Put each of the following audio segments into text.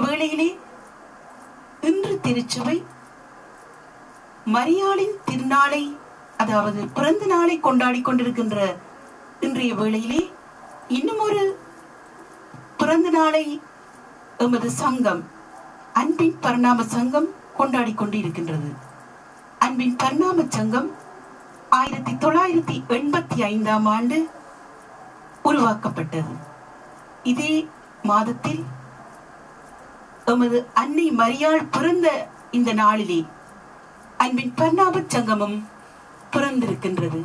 வேளையிலே இன்று திருச்சபை மரியாளின் திருநாளை, அதாவது பிறந்த நாளை கொண்டாடி கொண்டிருக்கின்ற இன்றைய வேளையிலே இன்னும் ஒரு பிறந்த நாளை எமது சங்கம், அன்பின் பரிணாம சங்கம் கொண்டாடி கொண்டிருக்கின்றது. அன்பின் பரிணாம சங்கம் 1985 ஆண்டு உருவாக்கப்பட்டது. இதே மாதத்தில் எமது அன்னை மரியாள் பிறந்த இந்த நாளிலே அன்பின் பரிணாம சங்கமும் பிறந்திருக்கின்றது.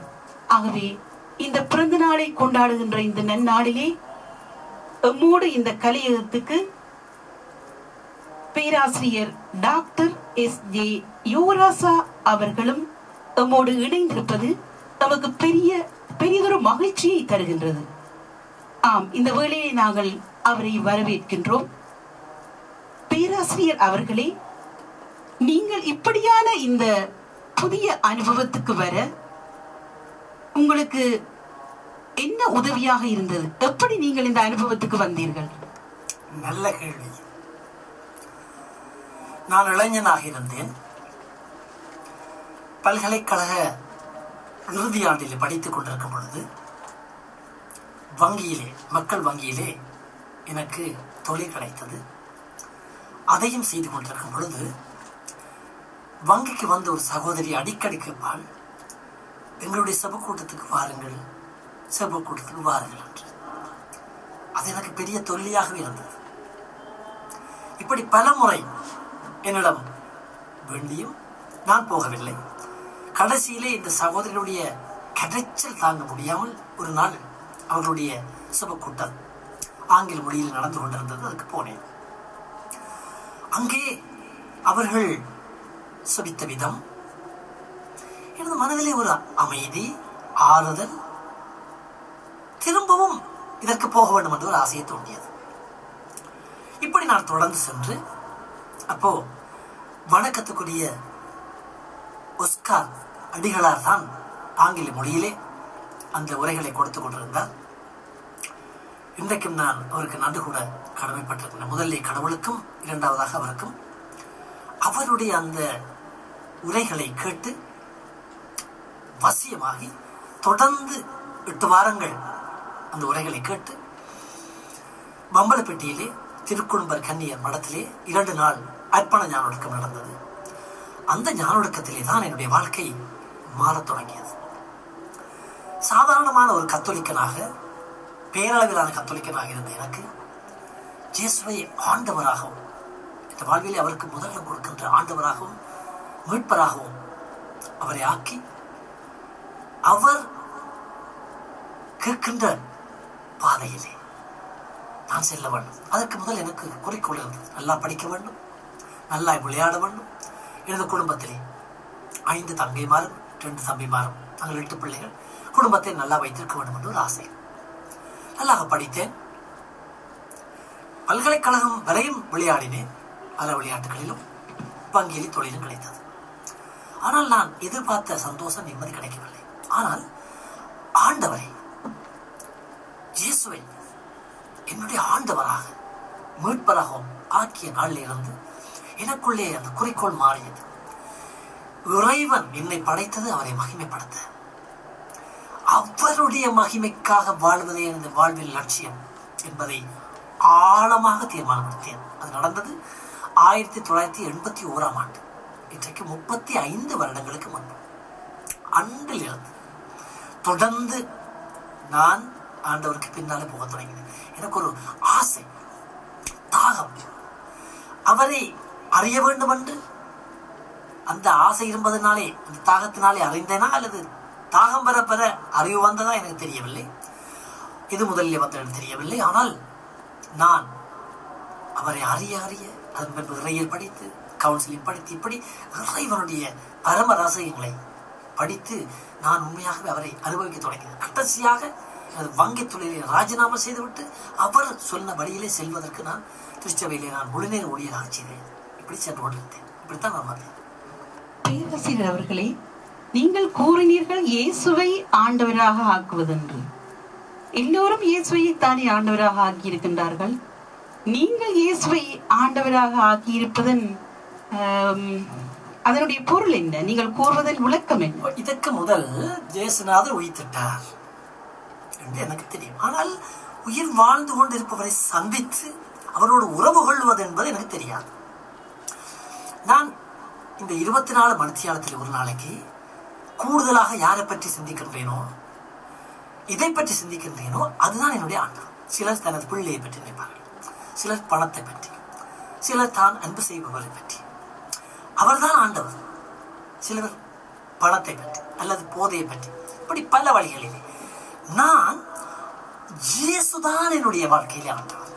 ஆகவே இந்த பிறந்த நாளை கொண்டாடுகின்ற இந்த நன்னாளிலே எம்மோடு இந்த கலையகத்துக்கு பேராசிரியர் டாக்டர் எஸ்.ஜே. யுவராசா அவர்களும் எம்மோடு இணைந்திருப்பது நமக்கு பெரியதொரு மகிழ்ச்சியை தருகின்றது. ஆம், இந்த வேளையை நாங்கள் அவரை வரவேற்கின்றோம். பேராசிரியர் அவர்களே, நீங்கள் இப்படியான இந்த புதிய அனுபவத்துக்கு வர உங்களுக்கு என்ன உதவியாக இருந்தது? எப்படி நீங்கள் இந்த அனுபவத்துக்கு வந்தீர்கள்? நல்ல கேள்வி. நான் இளைஞனாக இருந்தேன். பல்கலைக்கழக இறுதி ஆண்டில் படித்துக் கொண்டிருக்கும் பொழுது மக்கள் வங்கியிலே எனக்கு தொழில் கிடைத்தது. அதையும் செய்து கொண்டிருக்கும் பொழுது வங்கிக்கு வந்த ஒரு சகோதரி அடிக்கடி கேட்பாள், எங்களுடைய சபக்கூட்டத்துக்கு வாருங்கள் என்று. அது எனக்கு பெரிய தொல்லையாகவே இருந்தது. இப்படி பல முறை என்னிடம் வேண்டியும் நான் போகவில்லை. கடைசியிலே இந்த சகோதரிகளுடைய கடைச்சல் தாங்க முடியாமல் ஒரு நாள் அவர்களுடைய சபக்கூட்டம் ஆங்கில மொழியில் நடந்து கொண்டிருந்தது. அதுக்கு போனேன். அங்கே அவர்கள் சொபித்த விதம் எனது மனதிலே ஒரு அமைதி, ஆறுதல், திரும்பவும் இதற்கு போக வேண்டும் என்று ஒரு ஆசையை தோன்றியது. இப்படி நான் தொடர்ந்து சென்று, அப்போ வணக்கத்துக்குரிய ஒஸ்கார் அடிகளார் தான் ஆங்கில மொழியிலே அந்த உரைகளை கொடுத்து கொண்டிருந்தார். இன்றைக்கும் நான் அவருக்கு நன்றி கூட கடமைப்பட்டிருக்கிறேன். முதலிலே கடவுளுக்கும், இரண்டாவதாக அவருக்கும். அவருடைய அந்த உரைகளை கேட்டு வசியமாகி தொடர்ந்து 8 வாரங்கள் அந்த உரைகளை கேட்டு பம்பலப்பட்டியிலே திருக்குடும்பர் கன்னியர் மடத்திலே 2 நாள் அர்ப்பண ஞானொடுக்கம் நடந்தது. அந்த ஞானொடுக்கத்திலே தான் என்னுடைய வாழ்க்கை மாறத் தொடங்கியது. சாதாரணமான ஒரு கத்தோலிக்கனாக, பேரளவிலான கத்தோலிக்கனாக இருந்த எனக்கு இயேசுவை ஆண்டவராகவும், இந்த வாழ்விலே அவருக்கு முதலிடம் கொடுக்கின்ற ஆண்டவராகவும் மீட்பராகவும் அவரை ஆக்கி, அவர் கேட்கின்ற பாதையிலே நான் செல்ல வேண்டும். அதற்கு முதல் எனக்கு குறிக்கோள் இருந்தது. நல்லா படிக்க வேண்டும், நல்லா விளையாட வேண்டும். எனது குடும்பத்திலே 5 தங்கைமாரும் 2 தம்பிமாரும், நாங்கள் 8 பிள்ளைகள். குடும்பத்தை நல்லா வைத்திருக்க வேண்டும் என்று ஒரு ஆசை. நல்லாக படித்தேன். பல்கலைக்கழகம் வரையும் விளையாடினேன். பல விளையாட்டுகளிலும் வங்கியில் தொழிலும் கிடைத்தது. ஆனால் நான் எதிர்பார்த்த சந்தோஷம், நிம்மதி கிடைக்கவில்லை. ஆனால் ஆண்டவரை, இயேசுவை என்னுடைய ஆண்டவராக மீட்பராகவும் ஆக்கிய நாளில் இருந்து எனக்குள்ளே அந்த குறிக்கோள் மாறியது. இறைவன் என்னை படைத்தது அவரை மகிமைப்படுத்த, அவருடைய மகிமைக்காக வாழ்வதே எனது வாழ்வில் லட்சியம் என்பதை ஆழமாக தீர்மானப்படுத்தேன். அது நடந்தது 1981 ஆண்டு. இன்றைக்கு 35 வருடங்களுக்கு முன்பு. அன்றில் இருந்து தொடர்ந்து நான் ஆண்டவருக்கு பின்னாலே போக தொடங்கினேன். எனக்கு ஒரு ஆசை, தாகம், அவரை அறிய வேண்டும் என்று அந்த ஆசை இருப்பதனாலே, அந்த தாகத்தினாலே அறிந்தேனா அல்லது தாகம் பெற பெற அறிவு வந்ததா எனக்கு தெரியவில்லை. இது முதலில் வந்தது தெரியவில்லை. ஆனால் நான் அவரை அறிய அதன் பின்பு இறையில் படித்து, கவுன்சிலிங் படித்து, இப்படி இறைவனுடைய பரம ரகசியங்களை படித்து நான் உண்மையாகவே அவரை அனுபவிக்க தொடங்கினேன். கடைசியாக வங்கி தொழிலை ராஜினாமா செய்துவிட்டு அவர் சொன்ன வழியிலே செல்வதற்கு நான் திருச்சபையிலே நான் முழுநேர ஊழியராக செய்தேன். இப்படி சென்று கொண்டிருந்தேன். இப்படித்தான் நான் வந்தேன். பேராசிரியர் அவர்களே, நீங்கள் கூறினீர்கள் இயேசுவை ஆண்டவராக ஆக்குவதென்று. எல்லோரும் இயேசுவை தானே ஆண்டவராக ஆக்கி இருக்கின்றார்கள். நீங்கள் இயேசுவை ஆண்டவராக ஆண்டவராக ஆக்கியிருப்பதன் அதனுடைய பொருள் என்ன? நீங்கள் கூறுவதன் விளக்கம் என்ன? இதற்கு முதல் ஜேசுநாதர் உயிர்த்திட்டார் என்று எனக்கு தெரியும். ஆனால் உயிர் வாழ்ந்து கொண்டிருப்பவரை சந்தித்து அவரோடு உறவு கொள்வது என்பது எனக்கு தெரியாது. நான் இந்த 24 மணித்தியாலத்தில் ஒரு நாளைக்கு கூடுதலாக யாரை பற்றி சிந்திக்கின்றேனோ, இதை பற்றி சிந்திக்கின்றேனோ, அதுதான் என்னுடைய ஆண்டவர். சிலர் தனது பிள்ளையை பற்றி நினைப்பார்கள், சிலர் பணத்தை பற்றி, சிலர் தான் அன்பு செய்பவரை பற்றி. அவர்தான் ஆண்டவர். சிலர் பணத்தை பற்றி அல்லது போதையை பற்றி, இப்படி பல வழிகளிலே. நான் இயேசுதான் என்னுடைய வாழ்க்கையிலே ஆண்டவர்.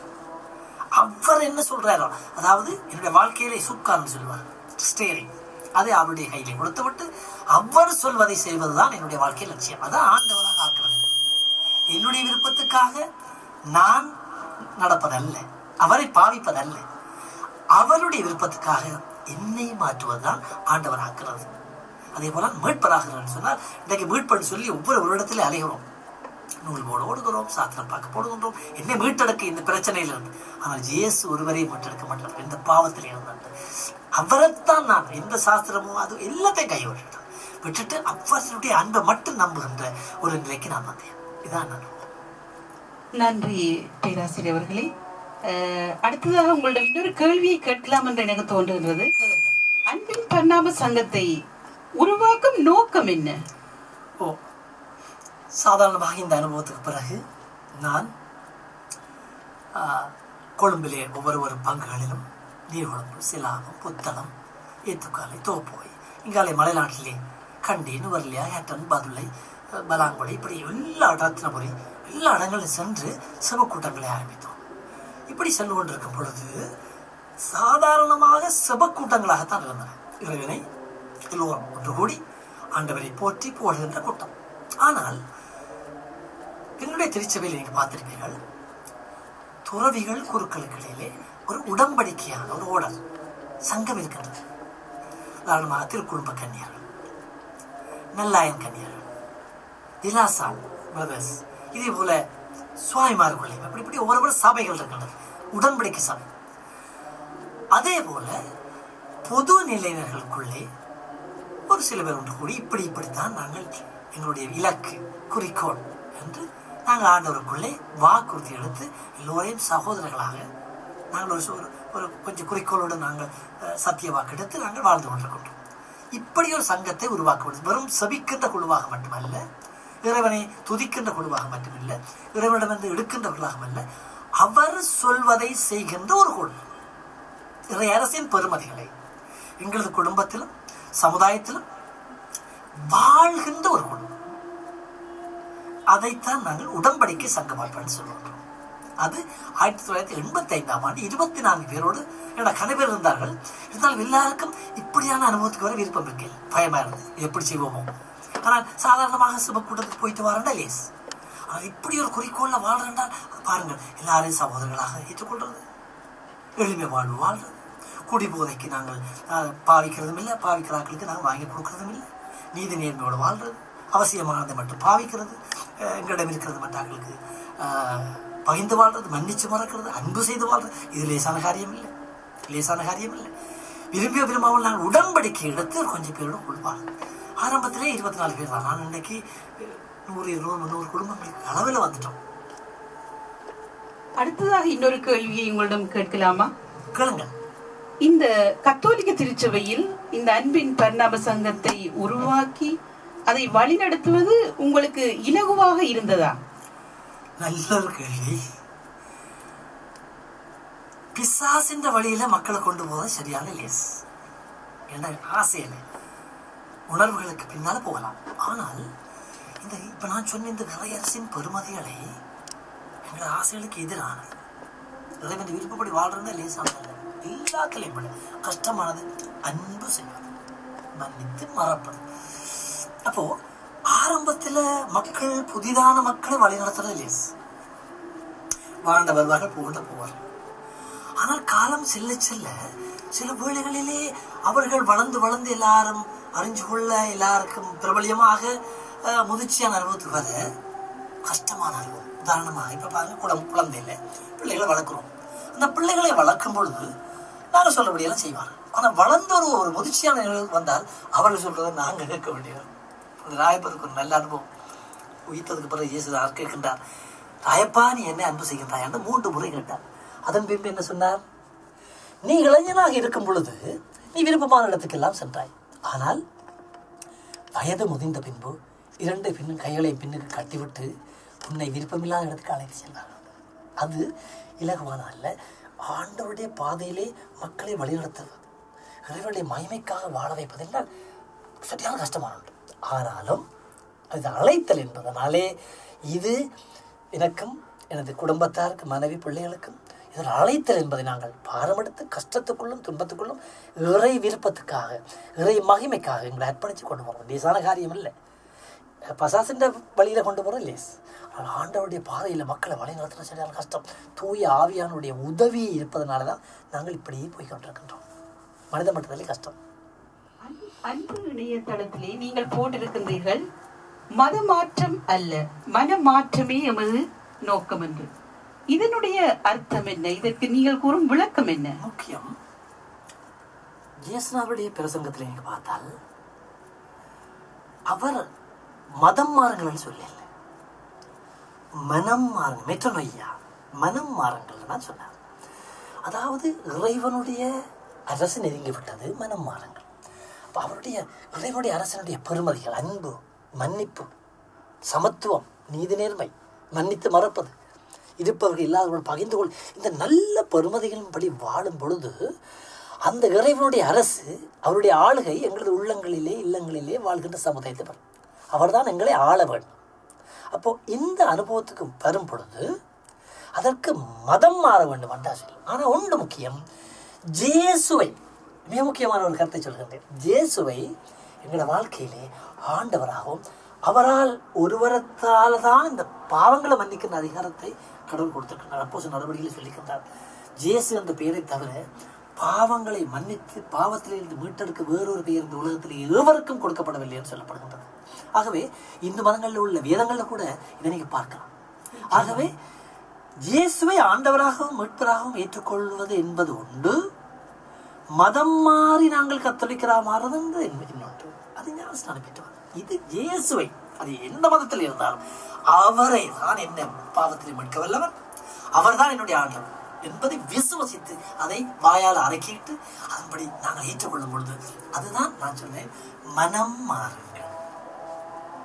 அவர் என்ன சொல்றாரோ, அதாவது என்னுடைய வாழ்க்கையிலே சுக்கான்னு சொல்லுவார், ஸ்டேரிங், அதை அவருடைய கையிலே கொடுத்து விட்டு அவர் சொல்வதை செய்வதுதான் என்னுடைய வாழ்க்கையில் லட்சியம். அதான் ஆண்டவராக ஆக்குறது. என்னுடைய விருப்பத்துக்காக நான் நடப்பதல்ல, அவரை பாவிப்பதல்ல, அவருடைய விருப்பத்துக்காக என்னை மாற்றுவதுதான் ஆண்டவர் ஆக்குறது. அதே போல மீட்பராகிறார் சொன்னால், இன்றைக்கு மீட்பு சொல்லி ஒவ்வொரு இடத்துல அலைகிறோம், நூல் போட ஓடுகிறோம், சாத்திரம் பார்க்க போடுகின்றோம், என்னை மீட்டெடுக்க இந்த பிரச்சனையில் இருந்து. ஆனால் இயேசு ஒருவரை மீட்டெடுக்க மாட்டார், இந்த பாவத்தில் இருந்தார். அவரைத்தான் நான் எந்த சாஸ்திரமோ அது எல்லாத்தையும் கைவிட்டேன், விட்டுட்டு அவருடைய அன்பை மட்டும் நம்புகின்ற ஒரு நிலைக்கு நான் வந்தேன். இதான் நான். நன்றி பேராசிரியர் அவர்களே. அடுத்ததாக உங்களிடம் இன்னொரு கேள்வியை கேட்கலாம் என்று எனக்கு தோன்றுகிறது. அன்பின் பரிணாம சங்கத்தை உருவாக்கும் நோக்கம் என்ன? சாதாரணமாக இந்த அனுபவத்துக்கு பிறகு நான் கொழும்பிலே ஒவ்வொரு பங்குகளிலும் நீர்வளம்பு, சிலாபம், புத்தளம், ஏத்துக்காலை, தோப்போய், இங்காலை மலைநாட்டிலே கண்டி, நுவர்லியா, ஹேட்டன், பதுளை, பலாங்குடி, இப்படி எல்லா ரத்னபுரி எல்லா இடங்களிலும் சென்று செபக்கூட்டங்களை ஆரம்பித்தோம். இப்படி சென்று கொண்டிருக்கும் பொழுது சாதாரணமாக செபக்கூட்டங்களாகத்தான் இருந்தன. இறைவனை எல்லோரும் ஒன்று கூடி ஆண்டவரை போற்றி போடுகின்ற கூட்டம். ஆனால் என்னுடைய திருச்சபையில் நீங்க பார்த்திருப்பீர்கள், துறவிகள் குருக்களுக்கு இடையிலே ஒரு உடன்படிக்கையான ஒரு ஓடல் சங்கம் இருக்கின்றது. உதாரணமாக திருக்குடும்ப கன்னியர்கள், நல்லாயன் கன்னியர்கள், விலாசால் பிரதர்ஸ், இதே போல சுவாமிமார்களை, அப்படி இப்படி ஒவ்வொரு சபைகள் இருக்கின்றது, உடன்படிக்கை சபை. அதே போல பொது நிலையினர்களுக்குள்ளே ஒரு சில பேர் ஒன்று கூடி இப்படித்தான் நாங்கள் எங்களுடைய இலக்கு, குறிக்கோள் என்று நாங்கள் ஆண்டவருக்குள்ளே வாக்குறுதி எடுத்து எல்லோரையும் சகோதரர்களாக நாங்கள் ஒரு கொஞ்சம் குறிக்கோளோடு நாங்கள் சத்திய வாக்கு எடுத்து நாங்கள் வாழ்ந்து கொண்டிருக்கின்றோம். இப்படி ஒரு சங்கத்தை உருவாக்க வெறும் செபிக்கின்ற குழுவாக மட்டுமல்ல, இறைவனை துதிக்கின்ற குழுவாக மட்டுமில்லை, இறைவனிடமிருந்து எடுக்கின்றவர்களாக அல்ல, அவர் சொல்வதை செய்கின்ற ஒரு குழு. இறை அரசின் பெருமதிகளை எங்களது குடும்பத்திலும் சமுதாயத்திலும் வாழ்கின்ற ஒரு குழு. அதைத்தான் நாங்கள் உடன்படிக்கை சங்கமாய்ப்பு சொல்லுவோம். அது 1985ஆம் ஆண்டு 24 பேரோடு என்னோட கணவர் இருந்தார்கள். இருந்தாலும் எல்லாருக்கும் இப்படியான அனுபவத்துக்கு வர விருப்பம் இருக்கு, பயமா இருந்தது, எப்படி செய்வோமோ. ஆனால் சாதாரணமாக சிவக்கூட்டத்துக்கு போயிட்டு வரண்டா லேஸ். ஆனால் இப்படி ஒரு குறிக்கோள்ல வாழ்றேன்டால் பாருங்கள், எல்லாரையும் சகோதரர்களாக ஏற்றுக்கொள்றது, எளிமை வாழ்வு வாழ்றது, குடி போதைக்கு நாங்கள் பாவிக்கிறதும் இல்லை, பாவிக்கிறாக்களுக்கு நாங்கள் வாங்கி கொடுக்கறதும் இல்லை, நீதி நேர்மையோடு வாழ்றது, அவசியமானதை மட்டும் பாவிக்கிறது, எங்களிடம் இருக்கிறது மற்றாக்களுக்கு பகிர்ந்து வாழ்றது, மன்னிச்சு மறக்கிறது, அன்பு செய்து வாழ்றது. இது லேசான காரியம் இல்லை, லேசான காரியம் இல்லை. விரும்பிய விரும்பாமல் நாங்கள் உடன்படிக்கை எடுத்து ஒரு கொஞ்சம் பேரோட கொள்வாங்க. ஆரம்பத்திலே 24 பேர் தான். நான் இன்றைக்கு 100-200 குடும்பங்களுக்கு அளவில் வந்துட்டோம். அடுத்ததாக இன்னொரு கேள்வியை உங்களிடம் கேட்கலாமா? கேளுங்கள். இந்த கத்தோலிக்க திருச்சபையில் இந்த அன்பின் பரிணாம சங்கத்தை உருவாக்கி அதை வழிநடத்துவது உங்களுக்கு இலகுவாக இருந்ததா? நல்ல ஒரு கேள்வி. பிசாசின் வழியில மக்களை கொண்டு போவது சரியான லேஸ். என்ன ஆசையில உணர்வுகளுக்கு பின்னால போகலாம். ஆனால் இந்த இப்ப நான் சொன்ன இந்த இறையரசின் பெருமதிகளை எங்களோட ஆசைகளுக்கு எதிரானது. இறைவன் விருப்பப்படி வாழ்றதா லேசானது. எல்லாத்திலையும் கஷ்டமானது அன்பு செய்வது, மன்னித்து மறப்பது. அப்போ ஆரம்பத்துல மக்கள் புதிதான மக்களை வழிநடத்துறது லேஸ். வாழ்ந்த வருவார்கள், போகின்ற போவார்கள். ஆனால் காலம் செல்ல செல்ல சில வேளைகளிலே அவர்கள் வளர்ந்து வளர்ந்து எல்லாரும் அறிஞ்சு கொள்ள, எல்லாருக்கும் பிரபலியமாக முதிர்ச்சியான அனுபவத்துக்கு வர கஷ்டமான அனுபவம். உதாரணமாக இப்ப பாருங்க, குழந்தையில பிள்ளைகளை வளர்க்கிறோம். அந்த பிள்ளைகளை வளர்க்கும் பொழுது நாங்கள் சொல்றபடியெல்லாம் செய்வார். ஆனா வளர்ந்த ஒரு முதிர்ச்சியான நிலையில் வந்தால் அவர்கள் சொல்றதை நாங்கள் கேட்க வேண்டியது. அந்த ராயப்பருக்கு ஒரு நல்ல அனுபவம். உயிர்த்ததுக்கு பிறகு இயேசு கேட்கின்றார், ராயப்பா நீ என்ன அன்பு செய்கின்றாய் என்று 3 முறை கேட்டார். அதன் பின்பு என்ன சொன்னார்? நீ இளைஞனாக இருக்கும் பொழுது நீ விருப்பமான இடத்துக்கெல்லாம் சென்றாய். ஆனால் வயது முதிர்ந்த பின்பு 2 கைகளை பின்னுக்கு கட்டிவிட்டு உன்னை விருப்பமில்லாத இடத்துக்கு அழைத்து சென்றார். அது இலகுவான அல்ல. ஆண்டவருடைய பாதையிலே மக்களை வழிநடத்துவது, இறைவனுடைய மகிமைக்காக வாழ வைப்பது என்றால் சரியான கஷ்டமான ஒன்று. ஆனாலும் அது அழைத்தல் என்பதனாலே இது எனக்கும் எனது குடும்பத்தாருக்கு, மனைவி, பிள்ளைகளுக்கும் இது ஒரு அழைத்தல் என்பதை நாங்கள் பாரமெடுத்து கஷ்டத்துக்குள்ளும் துன்பத்துக்குள்ளும் இறை விருப்பத்துக்காக, இறை மகிமைக்காக எங்களை அர்ப்பணித்து கொண்டு போகிறோம். லேசான காரியம் இல்லை. பசாசின்ற வழியில் கொண்டு போகிறோம் லேஸ். ஆனால் ஆண்டவருடைய பாதையில் மக்களை வழி நடத்துகிற சரியான கஷ்டம். தூய ஆவியானுடைய உதவி இருப்பதனால தான் நாங்கள் இப்படியே போய் கொண்டிருக்கின்றோம். மனித மட்டத்திலே கஷ்டம். அன்பு இணையதளத்திலே நீங்கள் போட்டிருக்கின்றீர்கள், மதமாற்றம் அல்ல மனமாற்றமே எமது நோக்கம் என்று. இதனுடைய அர்த்தம் என்ன? இதற்கு நீங்கள் கூறும் விளக்கம் என்ன? முக்கியம், இயேசுவினுடைய பிரசங்கத்தில் நீங்க பார்த்தால் அவர் மதம் மாறுங்கள் சொல்லல, மனம் மாறுங்கள், மெட்டனொய்யா, மனம் மாறுங்கள் தான் சொன்னார். அதாவது இறைவனுடைய அரசு நெருங்கி விட்டது, மனம் மாறுங்கள். அப்போ அவருடைய இறைவனுடைய அரசனுடைய பெருமதிகள், அன்பு, மன்னிப்பு, சமத்துவம், நீதி நேர்மை, மன்னித்து மறப்பது, இருப்பவர்கள் இல்லாதவர்கள் பகிர்ந்து கொள், இந்த நல்ல பெருமதிகளின் படி வாழும் பொழுது அந்த இறைவனுடைய அரசு, அவருடைய ஆளுகை எங்களது உள்ளங்களிலே இல்லங்களிலே வாழ்கின்ற சமுதாயத்தை வரும். அவர் தான் எங்களை ஆள வேண்டும். அப்போது இந்த அனுபவத்துக்கு வரும் பொழுது அதற்கு மதம் மாற வேண்டும் என்றா சொல்லி. ஆனால் ஒன்று முக்கியம், இயேசுவை, மிக முக்கியமான ஒரு கருத்தை சொல்கின்றேன், இயேசுவை எங்களோட வாழ்க்கையிலே ஆண்டவராகவும் அவரால் ஒருவரத்தால் தான் இந்த பாவங்களை மன்னிக்கின்ற அதிகாரத்தை கடவுள் கொடுத்திருக்கிறார். அப்போஸ்தலர் நடவடிக்கையில் சொல்லிக்கின்றார், இயேசு என்ற பெயரை தவிர பாவங்களை மன்னித்து பாவத்திலிருந்து மீட்டெடுக்க வேறொரு பெயர் இந்த உலகத்தில் எவருக்கும் கொடுக்கப்படவில்லை என்று சொல்லப்படுகின்றது. ஆகவே இந்து மதங்களில் உள்ள வேதங்களில் கூட இதை நீங்க பார்க்கலாம். ஆகவே இயேசுவை ஆண்டவராகவும் மீட்பராகவும் ஏற்றுக்கொள்வது என்பது உண்டு, மதம் மாறி நாங்கள் கத்தோலிக்கராக மாறுறது இன்னொன்று. அது ஞானஸ்நானம் பெற்றவர். இது இயேசுவை, அது எந்த மதத்தில் இருந்தாலும் அவரை தான் என்ன பாவத்தில் மீட்க வல்லவர், அவர் தான் என்னுடைய ஆண்டவர் என்பதை விசுவசித்து அதை வாயால் அரைக்கிட்டு அதன்படி நாங்கள் ஏற்றுக்கொள்ளும் பொழுது அதுதான் நான் சொன்னேன், மனம் மாறுங்கள்.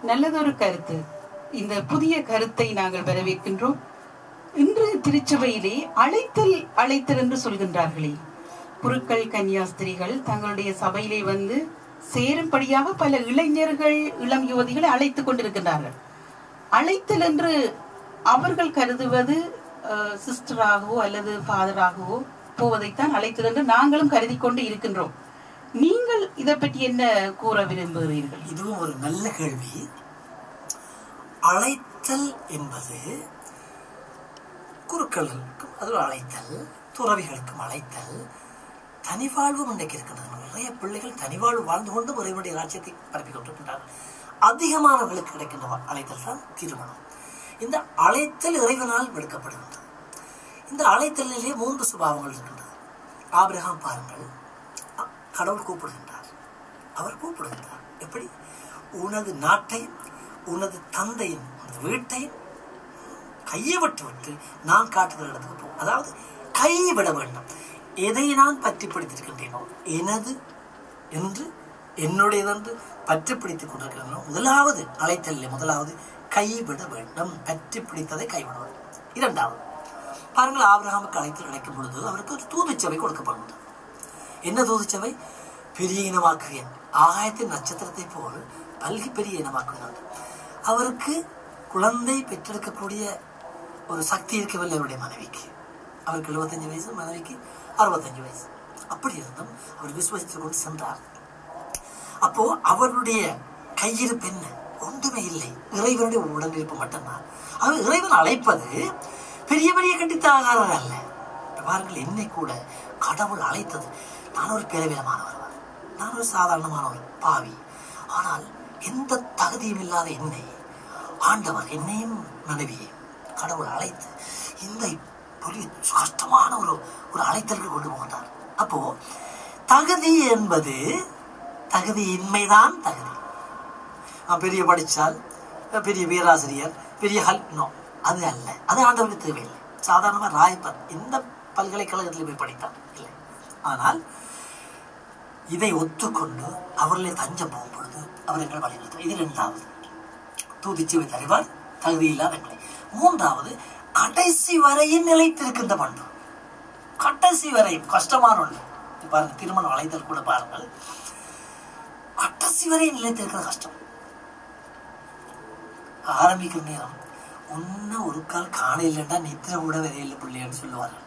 நல்லதொரு கருத்து. இந்த புதிய கருத்தை நாங்கள் வரவேற்கின்றோம். இன்று திருச்சபையிலே அழைத்தல் என்று சொல்கின்றார்களே, குருக்கள், கன்னியாஸ்திரிகள் தங்களுடைய சபையிலே வந்து சேரும்படியாக பல இளைஞர்கள், இளம் யுவதிகளை அழைத்துக் கொண்டிருக்கின்றார்கள். அழைத்தல் என்று அவர்கள் கருதுவது சிஸ்டராகவோ அல்லது ஃபாதராகவோ போவதைத்தான் அழைத்தல் என்று நாங்களும் கருதி கொண்டு இருக்கின்றோம். நீங்கள் இதை பற்றி என்ன கூற விரும்புகிறீர்கள்? இதுவும் ஒரு நல்ல கேள்வி. அழைத்தல் என்பது குருக்களுக்கும் அது அழைத்தல், துறவிகளுக்கும் அழைத்தல், தனிவாழ்வும் இன்றைக்கு இருக்கின்றது. நிறைய பிள்ளைகள் தனிவாழ்வு வாழ்ந்து கொண்டு இறைவனுடைய ராஜ்யத்தை பரப்பிக் கொண்டிருக்கின்றார்கள். அதிகமானவர்களுக்கு கிடைக்கின்ற அழைத்தல் தான் திருமணம். இந்த அழைத்தல் இறைவனால் விடுக்கப்படுகின்றது. இந்த அழைத்தலிலே 3 சுபாவங்கள் இருக்கின்றது. ஆபிரகாம் பாருங்கள், கடவுள் கூப்பிடுகின்றார். அவர் கூப்பிடுகின்றார் எப்படி? உனது நாட்டையும் உனது தந்தையின் வீட்டையும் கையை விட்டு நான் காட்டுகிற இடத்துக்கு போ. அதாவது கைவிட வேண்டும். எதை நான் பற்றி பிடித்திருக்கின்றேனோ, எனது என்று என்னுடையதென்று பற்றி பிடித்துக் கொண்டிருக்கிறேனோ, முதலாவது அழைத்தல் கைவிட வேண்டும். பற்றி பிடித்ததை கைவிட வேண்டும். 2வது பாருங்கள், ஆபிரகாமுக்கு அழைத்தல் கிடைக்கும் பொழுது அவருக்கு ஒரு தூதுச்சபை கொடுக்கப்படுகிறது. என்ன தூதுச்சபை? பெரிய இனமாக்குவேன், ஆகாயத்தின் நட்சத்திரத்தை போல் பல்கி பெரிய இனமாக்குவேன். அவருக்கு குழந்தை பெற்றெடுக்கக்கூடிய ஒரு சக்தி இருக்கவில்லை அவருடைய மனைவிக்கு. அவருக்கு 75 வயசு, மனைவிக்கு 65 வயசு. அப்படி இருந்தும் அவர் விசுவாசித்துக் கொண்டு சென்றார். அப்போ அவருடைய கையிருப்பு என்ன? ஒன்றுமே இல்லை, இறைவனுடைய உடனிருப்பு மட்டும்தான். அவர் இறைவன் அழைப்பது பெரிய பெரிய கண்டித்த ஆகாரம் அல்ல. பாருங்கள், என்னை கூட கடவுள் அழைத்தது, நான் ஒரு பிறவிலமானவர், நான் ஒரு சாதாரணமானவர், பாவி. ஆனால் எந்த தகுதியும் இல்லாத என்னை ஆண்டவர், என்னையும் மனைவியையும் கடவுள் அழைத்து இந்த கஷ்டமான ஒரு அழைத்தலுக்கு கொண்டு போகின்றார். அப்ப அப்போ தகுதி என்பது தகுதியின்மைதான் தகுதி. பெரிய படித்தால் பெரிய பேராசிரியர் பெரிய நோ, அது அல்ல. அது ஆண்டவருக்கு தேவையில்லை. சாதாரணமாக ராயப்பர் இந்த பல்கலைக்கழகத்தில் போய் படித்தார் இல்லை. ஆனால் இதை ஒத்துக்கொண்டு அவர்களே தஞ்சம் போகும் பொழுது அவர் எங்களை வழிநடத்தும். இது 2வது. தூதிச்சு வைத்து அறிவார் தகுதி இல்லாதவங்களை. 3வது கடைசி வரையும் நிலைத்திருக்கின்ற பண்பு. கடைசி வரையும் கஷ்டமான ஒன்று. பாருங்கள், திருமணம் அழைத்தல் கூட பாருங்கள், கடைசி வரையும் நிலைத்திருக்கிற கஷ்டம். ஆரம்பிக்கிற நேரம் ஒன்னு ஒரு கால் காண இல்லைன்னா நித்திர கூட வரையில்லை பிள்ளைன்னு சொல்லுவார்கள்.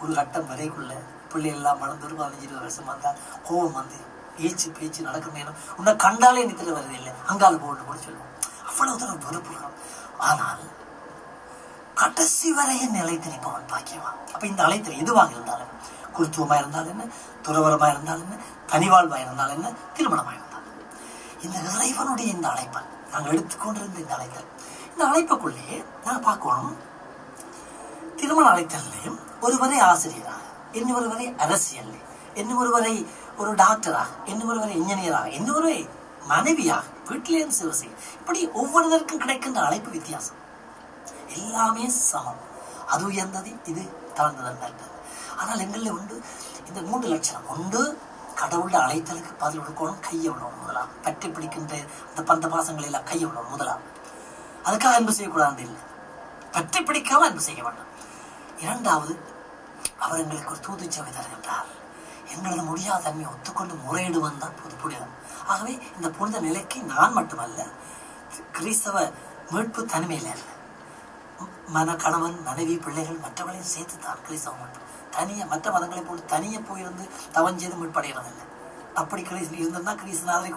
ஒரு கட்டம் வரைக்குள்ள பிள்ளை எல்லாம் வளர்ந்து ஒரு 15-20 வருஷம் வந்தால் கோபம் வந்து ஏச்சு பேச்சு நடக்கிற நேரம் உன்னை கண்டாலே நித்திர வரையில்லை, அங்கால போட்டு கூட சொல்லுவோம். அவ்வளவு தூரம் வெறுப்புகிறோம். ஆனால் கடைசி வரையும் நிலைத்து நிற்பவன் பாக்கியவான். அப்ப இந்த அழைத்தல் எதுவாக இருந்தாலும், குருத்துவமா இருந்தாலும் என்ன, துறவரமா இருந்தாலும் என்ன, தனிவாழ்வா இருந்தாலும் என்ன, திருமணமா இருந்தாலும், இந்த இறைவனுடைய இந்த அழைப்பல் நாங்கள் எடுத்துக்கொண்டிருந்த இந்த அழைத்தல், இந்த அழைப்புக்குள்ளே நாங்கள் பார்க்கணும். திருமண அழைத்தல்லையும் ஒருவரை ஆசிரியராக, இன்னும் ஒருவரை அரசியல், இன்னும் ஒருவரை ஒரு டாக்டராக, இன்னும் ஒருவரை இன்ஜினியராக, இன்னும் ஒருவரை மனைவியாக, வீட்டிலே சேவை செய்ய, இப்படி ஒவ்வொருவருக்கும் கிடைக்கின்ற அழைப்பு வித்தியாசம். எல்லாமே சமம். அது உயர்ந்தது, இது தாழ்ந்ததல் நல்லது. ஆனால் எங்களில் உண்டு இந்த 3 லட்சணம். ஒன்று, கடவுளுடைய அழைத்தலுக்கு பதில் கொடுக்கணும், கையை விடணும். முதலாம் பற்றி பிடிக்கின்ற அந்த பந்த பாசங்கள் எல்லாம் கையை விடணும். முதலாம் அதுக்காக அன்பு செய்யக்கூடாது இல்லை, பற்றி பிடிக்காம அன்பு செய்ய வேண்டும். 2வது, அவர் எங்களுக்கு ஒரு தூதுச்சவை தருகின்றார். எங்களது முடியாத தன்மையை ஒத்துக்கொண்டு முறையிடுவன் தான் புனிதம். ஆகவே இந்த புனித நிலைக்கு நான் மட்டுமல்ல, கிறிஸ்தவ மீட்பு தனிமையில் அல்ல, கணவன் மனைவி பிள்ளைகள் மற்றவர்களையும் சேர்த்து தான் கிறிஸ்தவம் மட்டும். தனியாக மற்ற மதங்களை போட்டு தனியே போயிருந்து தவன் செய்து மீட்படைகிறதில்லை. அப்படி இருந்திருந்தா கிறிஸ்தனாரை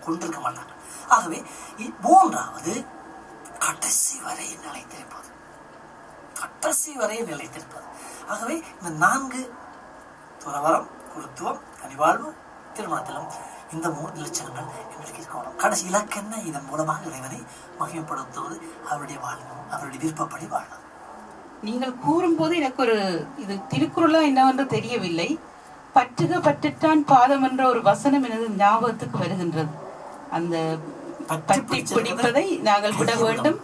கொண்டிருக்க மாட்டாங்க. ஆகவே 3வது, கடைசி வரை நிலைத்திருப்பது. கடைசி வரை நிலைத்திருப்பது. ஆகவே இந்த 4 துறவரம், குருத்துவம், தனிவாழ்வு, திருமணத்திலும் இந்த 3 லட்சணங்கள் எங்களுக்கு இருக்கணும். கடைசி இலக்கு என்ன? இதன் மூலமாக இறைவனை மகிமைப்படுத்துவது, அவருடைய வாழ்வு, அவருடைய விருப்பப்படி வாழ்வு. நீங்கள் கூறும்போது எனக்கு இது திருக்குறளா என்னவென்று தெரியவில்லை. பற்றுக பற்றுத்தான் பாதம் என்ற ஒரு வசனம் எனது ஞாபகத்துக்கு வருகின்றது. அந்த பற்றி பிடிப்பதை நாங்கள் விட வேண்டும்,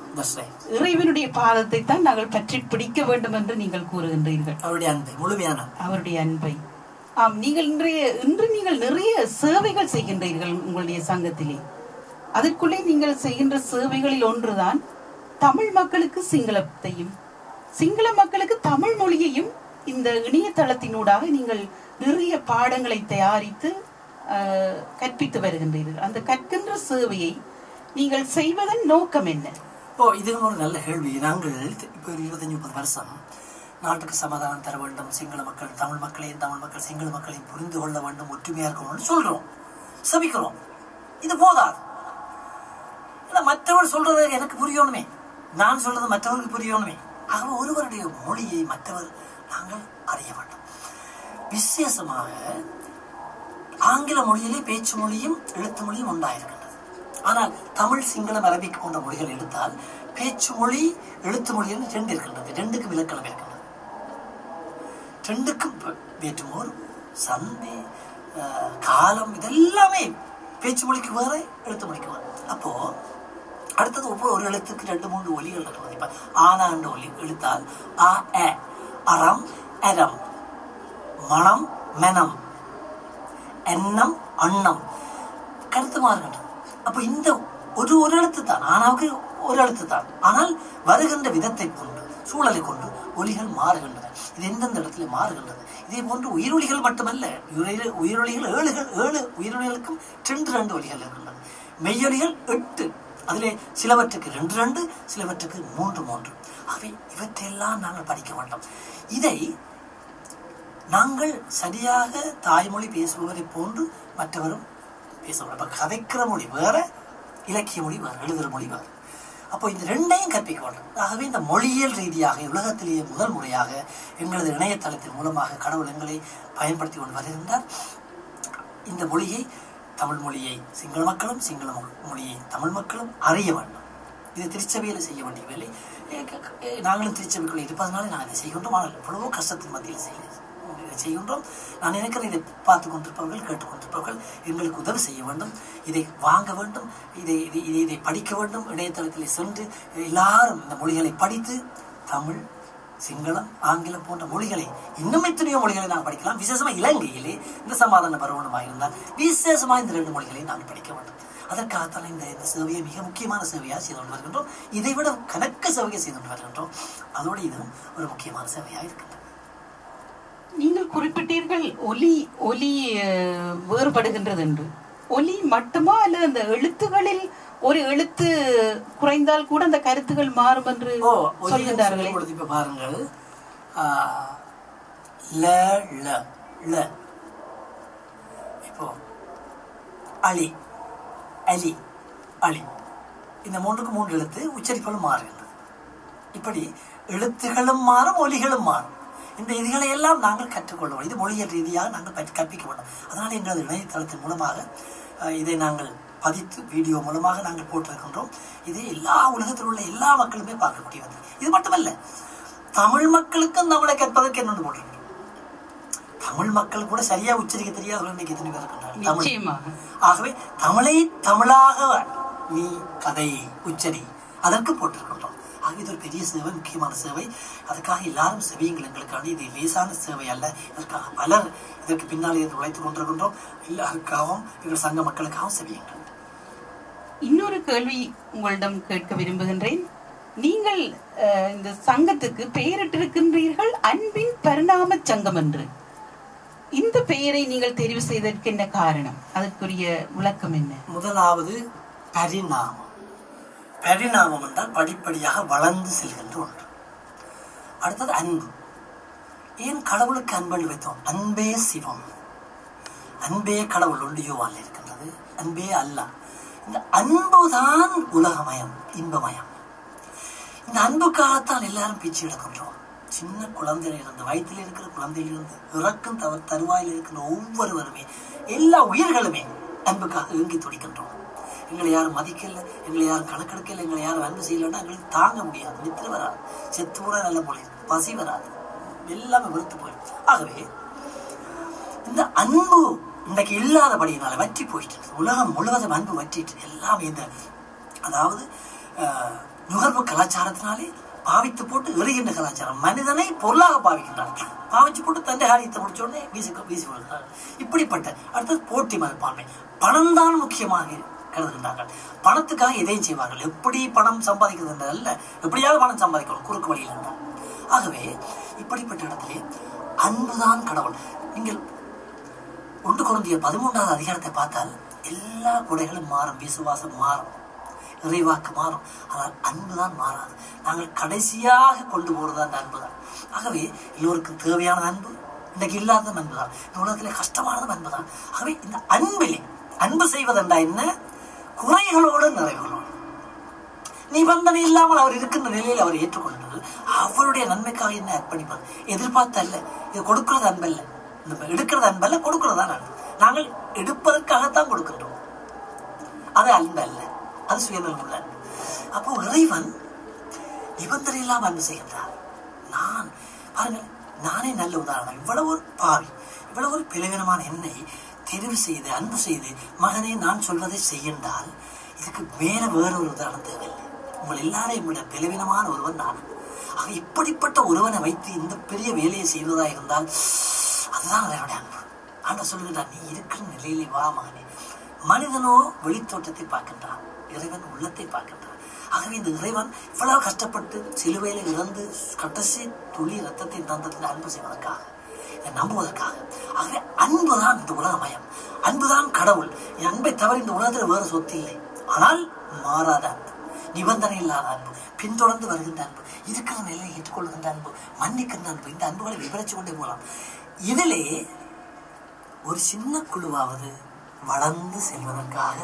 இறைவனுடைய பாதத்தை தான் நாங்கள் பற்றி பிடிக்க வேண்டும் என்று நீங்கள் கூறுகின்றீர்கள். அவருடைய அன்பை, முழுமையான அவருடைய அன்பை. ஆம், நீங்கள் இன்று நீங்கள் நிறைய சேவைகள் செய்கின்றீர்கள் உங்களுடைய சங்கத்திலே. அதற்குள்ளே நீங்கள் செய்கின்ற சேவைகளில் ஒன்றுதான் தமிழ் மக்களுக்கு சிங்களத்தையும், சிங்கள மக்களுக்கு தமிழ் மொழியையும் இந்த இணையதளத்தினூடாக நீங்கள் நிறைய பாடங்களை தயாரித்து கற்பித்து வருகின்றீர்கள். அந்த கற்கின்ற சேவையை நீங்கள் செய்வதன் நோக்கம் என்ன? இது ஒரு நல்ல கேள்வி. நாங்கள் இப்போ 25-30 வருஷம் நாட்டுக்கு சமாதானம் தர வேண்டும், சிங்கள மக்கள் தமிழ் மக்களையும், தமிழ் மக்கள் சிங்கள மக்களையும் புரிந்து கொள்ள வேண்டும், ஒற்றுமையா இருக்கணும்னு சொல்றோம், சபிக்கிறோம். இது போதாது. மற்றவர் சொல்றது எனக்கு புரியணுமே, நான் சொல்றது மற்றவருக்கு புரியணுமே. ஆகவே ஒருவருடைய மொழியை மற்றவர் நாங்கள் அறிய வேண்டும். விசேஷமாக ஆங்கில மொழியிலே பேச்சு மொழியும் எழுத்து மொழியும் உண்டாயிருக்கின்றது. ஆனால் தமிழ், சிங்களம், அரபிக் போன்ற மொழிகள் எடுத்தால் பேச்சு மொழி, எழுத்து மொழி என்று 2 இருக்கின்றது. 2க்கும் இலக்கணம் இருக்கின்றது. 2க்கும் வேற்றுமோர், சந்தி, காலம், இதெல்லாமே பேச்சு மொழிக்கு வேற, எழுத்து மொழிக்கு வேற. அப்போ அடுத்தது ஒவ்வொரு எழுத்துக்கு 2-3 ஒலிகள் இருக்கிறது. இப்ப ஆனாண்டு ஒலி எழுத்தால் ஆ, எ, அறம், எரம், மனம், மெனம், எண்ணம், அன்னம் கருத்து மாறுகின்றது. அப்ப இந்த ஒரு எழுத்து தான், ஆனாவுக்கு ஒரு எழுத்து தான். ஆனால் வருகின்ற விதத்தை கொண்டு, சூழலை கொண்டு ஒலிகள் மாறுகின்றன. இது எந்தெந்த இடத்துல மாறுகின்றது. இதே போன்று உயிரொலிகள் மட்டுமல்ல, உயிரொலிகள் 7 உயிரொலிகளுக்கும் 2 ஒலிகள் இருக்கின்றது. மெய்யொலிகள் 8, அதிலே சிலவற்றுக்கு 2, சிலவற்றுக்கு 3. ஆகவே இவற்றையெல்லாம் நாங்கள் படிக்க வேண்டும். இதை நாங்கள் சரியாக தாய்மொழி பேசுபவரை போன்று மற்றவரும் பேச. கதைக்கிற மொழி வேற, இலக்கிய மொழி வேறு, எழுதுகிற மொழி வேறு. அப்போ இந்த 2ஐயும் கற்பிக்க வேண்டும். ஆகவே இந்த மொழியியல் ரீதியாக உலகத்திலேயே முதல் முறையாக எங்களது இணையதளத்தின் மூலமாக கடவுள் எங்களை பயன்படுத்தி கொண்டு வருகின்றார். இந்த மொழியை, தமிழ் மொழியை சிங்கள மக்களும், சிங்கள மொழியை தமிழ் மக்களும் அறிய வேண்டும். இது திருச்சபையில் செய்ய வேண்டிய வேலை. நாங்களும் திருச்சபைக்குள்ளே இருப்பதனால நாங்கள் இதை செய்கின்றோம். ஆனால் எவ்வளவோ கஷ்டத்தின் மத்தியில் இதை செய்கின்றோம். நான் நினைக்கிறேன் இதை பார்த்து கொண்டிருப்பவர்கள் கேட்டுக்கொண்டிருப்பவர்கள் எங்களுக்கு உதவி செய்ய வேண்டும், இதை வாங்க வேண்டும், இதை படிக்க வேண்டும். இணையதளத்தில் சென்று எல்லாரும் இந்த மொழிகளை படித்து தமிழ், சிங்களம், ஆங்கிலம் போன்ற மொழிகளை, இன்னும் எத்தனையோ மொழிகளை நாங்கள் படிக்கலாம். விசேஷமாக இலங்கையிலே இந்த சமாதான பருவனமாக இருந்தால் விசேஷமாக இந்த 2 மொழிகளை நாங்கள் படிக்க வேண்டும். அதற்காகத்தான் இந்த சேவையை மிக முக்கியமான சேவையாக செய்து கொண்டு வருகின்றோம். இதை விட கணக்க சேவையை செய்து கொண்டு வருகின்றோம். அதோடு இதுவும் ஒரு முக்கியமான சேவையாக இருக்கின்றது. நீங்கள் குறிப்பிட்டீர்கள் ஒலி வேறுபடுகின்றது என்று. ஒலி மட்டுமா அல்லது அந்த எழுத்துகளில் ஒரு எழுத்து குறைந்தால் கூட அந்த கருத்துகள் மாறும் என்று சொல்கின்றார்களே? இப்ப பாருங்கள், இப்போ அலி, அலி, அலி, இந்த 3 எழுத்து உச்சரிப்புகளும் மாறுகின்றது. இப்படி எழுத்துகளும் மாறும், ஒலிகளும் மாறும். இந்த இதுகளை எல்லாம் நாங்கள் கற்றுக்கொள்வோம். இது மொழியியல் ரீதியாக நாங்கள் கற்பிக்க வேண்டும். அதனால் எங்களது இணையதளத்தின் மூலமாக இதை நாங்கள் பதித்து வீடியோ மூலமாக நாங்கள் போட்டிருக்கின்றோம். இது எல்லா உலகத்தில் உள்ள எல்லா மக்களுமே பார்க்கக்கூடியது. இது மட்டுமல்ல, தமிழ் மக்களுக்கும் தமிழை கற்பதற்கு என்ன போட்டிருக்கோம். தமிழ் மக்கள் கூட சரியா உச்சரிக்க தெரியாத இன்னைக்கு எத்தனை பேர் இருக்கின்றார்கள். ஆகவே தமிழை தமிழாக நீ கதையை உச்சரி, அதற்கு போட்டிருக்கின்றோம். ஆக இது ஒரு பெரிய சேவை, முக்கியமான சேவை. அதுக்காக எல்லாரும் செவியுங்கள். எங்களுக்கான இது லேசான சேவை அல்ல. இதற்காக பலர் இதற்கு பின்னாலே உழைத்துக் கொண்டிருக்கின்றோம். எல்லாருக்காகவும் எங்கள் சங்க மக்களுக்காகவும் செவியுங்கள். இன்னொரு கேள்வி உங்களிடம் கேட்க விரும்புகின்றேன். நீங்கள் இந்த சங்கத்துக்கு பெயரிட்டிருக்கின்றீர்கள் அன்பின் பரிணாம சங்கம் என்று. இந்த பெயரை நீங்கள் தெரிவு செய்ததற்கு என்ன காரணம்? அதற்குரிய விளக்கம் என்ன? முதலாவது பரிணாமம். பரிணாமம் என்றால் படிப்படியாக வளர்ந்து செல்கின்ற ஒன்று. அடுத்தது அன்பு. ஏன் கடவுளுக்கு அன்பு வைத்தோம்? அன்பே சிவம், அன்பே கடவுள் ஒன்று யோவானில் இருக்கின்றது. அன்பே அல்லாஹ். இந்த அன்புதான் உலகமயம், இன்பமயம். இந்த அன்புக்காகத்தான் எல்லாரும் பிச்சு எடுக்கின்றோம். சின்ன குழந்தையிலிருந்து, வயிற்றில் இருக்கிற குழந்தையிலிருந்து இறக்கும் தருவாயில் இருக்கிற ஒவ்வொருவருமே, எல்லா உயிர்களுமே அன்புக்காக ஏங்கி துடிக்கின்றோம். எங்களை யாரும் மதிக்கல, எங்களை யாரும் கணக்கெடுக்கல, எங்களை யாரும் அன்பு செய்யலன்னா எங்களுக்கு தாங்க முடியாது. நித்திர வராது, செத்து கூட நல்ல மொழி, பசி வராது, எல்லாமே வெறுத்து போயிடும். ஆகவே இந்த அன்பு இன்றைக்கு இல்லாதபடியினால வற்றி போயிட்டு, உலகம் முழுவதும் அன்பு வற்றிட்டு எல்லாமே இந்த அதாவது நுகர்வு கலாச்சாரத்தினாலே பாவித்து போட்டு எறிகின்ற கலாச்சாரம். மனிதனை பொருளாக பாவிக்கின்றார்கள். பாவிச்சு போட்டு தந்தை காரியத்தை முடிச்ச உடனே வீசி விடுகிறார்கள். இப்படிப்பட்ட அடுத்தது போட்டி மனப்பான்மை. பணம் தான் முக்கியமாக கருதுகின்றார்கள். பணத்துக்காக எதையும் செய்வார்கள். எப்படி பணம் சம்பாதிக்கிறது என்றல்ல, எப்படியாவது பணம் சம்பாதிக்கணும் குறுக்கு வழியில் இருந்தால். ஆகவே இப்படிப்பட்ட இடத்திலே அன்புதான் கடவுள். நீங்கள் 1 கொரிந்தியர் 13வது அதிகாரத்தை பார்த்தால் எல்லா கொடைகளும் மாறும், விசுவாசம் மாறும், இறைவாக்கு மாறும், ஆனால் அன்புதான் மாறாது. நாங்கள் கடைசியாக கொண்டு போறது அந்த அன்புதான். ஆகவே எல்லோருக்கும் தேவையான அன்பு இன்னைக்கு இல்லாத அன்புதான். இந்த உலகத்திலே கஷ்டமானது அன்புதான். ஆகவே இந்த அன்பிலே அன்பு செய்வதென்றா என்ன? குறைகளோடு நிறைவுகளோடு நிபந்தனை இல்லாமல் அவர் இருக்கின்ற நிலையில் அவர் ஏற்றுக்கொண்டது அவருடைய நன்மைக்காக என்ன அர்ப்பணிப்பது. எதிர்பார்த்த அல்ல, இது கொடுக்கிறது அன்பல்ல, எடுக்கிறது அன்பல்ல, கொடுக்கிறதான் அன்பு. நாங்கள் எடுப்பதற்காகத்தான் கொடுக்கின்றோம். அது அன்பு அல்ல, அது சுயநலம் உள்ள அன்பு. அப்போ இறைவன் நிபந்தனை இல்லாமல் அன்பு செய்கின்றார். நான் பாருங்கள், நானே நல்ல உதாரணம். இவ்வளவு ஒரு பாவி, இவ்வளவு ஒரு பிளவினமான என்னை தெரிவு செய்து அன்பு செய்து மகனே நான் சொல்வதை செய்யண்டால் இதுக்கு வேற வேறொரு உதாரணம் தேவையில்லை. உங்கள் எல்லாரையும் விட பிளவினமான ஒருவன் நான். ஆக இப்படிப்பட்ட ஒருவனை வைத்து இந்த பெரிய வேலையை செய்வதாக இருந்தால் அதுதான் அவருடைய அன்பு. ஆண்டவர் சொல்லுகிறார், நீ இருக்கிற நிலையிலே வா மகனே. மனிதனோ வெளித்தோட்டத்தை பார்க்கின்றான், இறைவன் உள்ளத்தை பார்க்கின்றான். ஆகவே இந்த இறைவன் இவ்வளவு கஷ்டப்பட்டு சிலுவையில இறந்து கடைசி துளி ரத்தத்தை தந்தத்தில் அன்பு செய்வதற்காக, இதை நம்புவதற்காக. ஆகவே அன்புதான் இந்த உலகமயம், அன்புதான் கடவுள். என் அன்பை தவிர இந்த உலகத்தில் வேறு சொத்து இல்லை. ஆனால் மாறாத அன்பு, நிபந்தனை இல்லாத அன்பு, பின்தொடர்ந்து வருகின்ற அன்பு, இருக்கிற நிலையை ஏற்றுக்கொள்கின்ற அன்பு, மன்னிக்கின்ற அன்பு. இந்த அன்புகளை விவரிச்சு கொண்டே போகலாம். இதிலே ஒரு சின்ன குழுவாவது வளர்ந்து செல்வதற்காக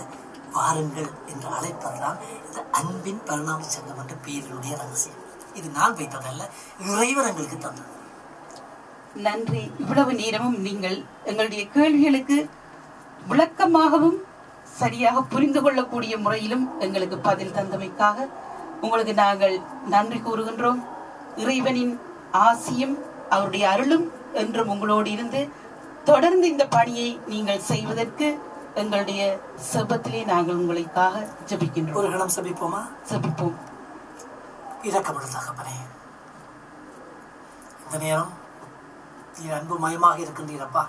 வாருங்கள் என்று அழைப்பதுதான் இந்த அன்பின் பரிணாம சங்கம் என்ற பெயரினுடைய ரகசியம். இது நான் வைத்ததல்ல, இறைவன் எங்களுக்கு தந்தது. நன்றி. இவ்வளவு நேரமும் நீங்கள் எங்களுடைய கேள்விகளுக்கு விளக்கமாகவும் சரியாக புரிந்து கொள்ளக்கூடிய முறையிலும் எங்களுக்கு பதில் தந்தமைக்காக உங்களுக்கு நாங்கள் நன்றி கூறுகின்றோம். இறைவனின் ஆசியும் அவருடைய அருளும் என்றும் உங்களோடு இருந்து தொடர்ந்து இந்த பணியை நீங்கள் செய்வதற்கு எங்களுடைய செபத்திலே நாங்கள் உங்களுக்காக ஜெபிக்கின்றோம். ஒரு கணம் செபிப்போமா? செபிப்போம். இரக்கமுள்ள தகப்பனே, இந்த நேரம் நீர் அன்பு மயமாக இருக்கின்றீரப்பா.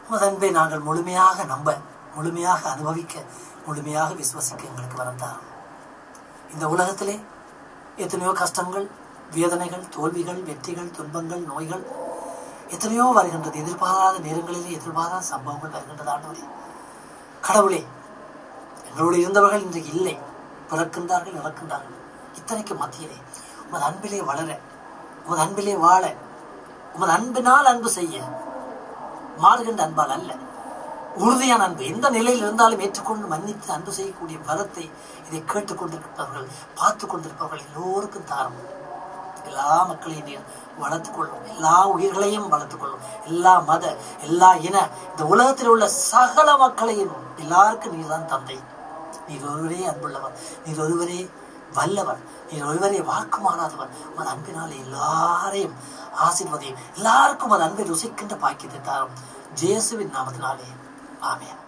உமது அன்பை நாங்கள் முழுமையாக நம்ப, முழுமையாக அனுபவிக்க, முழுமையாக விசுவசிக்க எங்களுக்கு வரந்தார். இந்த உலகத்திலே எத்தனையோ கஷ்டங்கள், வேதனைகள், தோல்விகள், வெற்றிகள், துன்பங்கள், நோய்கள் எத்தனையோ வருகின்றது. எதிர்பாராத நேரங்களிலே எதிர்பாராத சம்பவங்கள் வருகின்றது. ஆண்டவரே, கடவுளே, எங்களோடு இருந்தவர்கள் இன்றைக்கு இல்லை, பிறக்கின்றார்கள், இறக்கின்றார்கள். இத்தனைக்கு மத்தியிலே உமது அன்பிலே வளர, உமது அன்பிலே வாழ, உமது அன்பினால் அன்பு செய்ய, மாறுகின்ற அன்பால் அல்ல, உறுதியான அன்பு, எந்த நிலையில் இருந்தாலும் ஏற்றுக்கொண்டு மன்னித்து அன்பு செய்யக்கூடிய பலத்தை இதை கேட்டுக்கொண்டிருப்பவர்கள், பார்த்து கொண்டிருப்பவர்கள் எல்லோருக்கும் தாரும். எல்லா மக்களையும் வளர்த்துக் கொள்ளும், எல்லா உயிர்களையும் வளர்த்துக் கொள்ளும், எல்லா மத, எல்லா இன, இந்த உலகத்தில் உள்ள சகல மக்களையும் எல்லாருக்கும் நீர்தான் தந்தை. நீர் ஒருவரே அன்புள்ளவர், நீர் ஒருவரே வல்லவர், நீர் ஒருவரே வாக்கு மாறாதவர். உமது அன்பினால் எல்லாரையும் ஆசீர்வதியும், எல்லாருக்கும் அது அன்பை ருசிக்கின்ற பாக்கியத்தை தாரும். இயேசுவின் நாமத்தினாலே ஆமென்.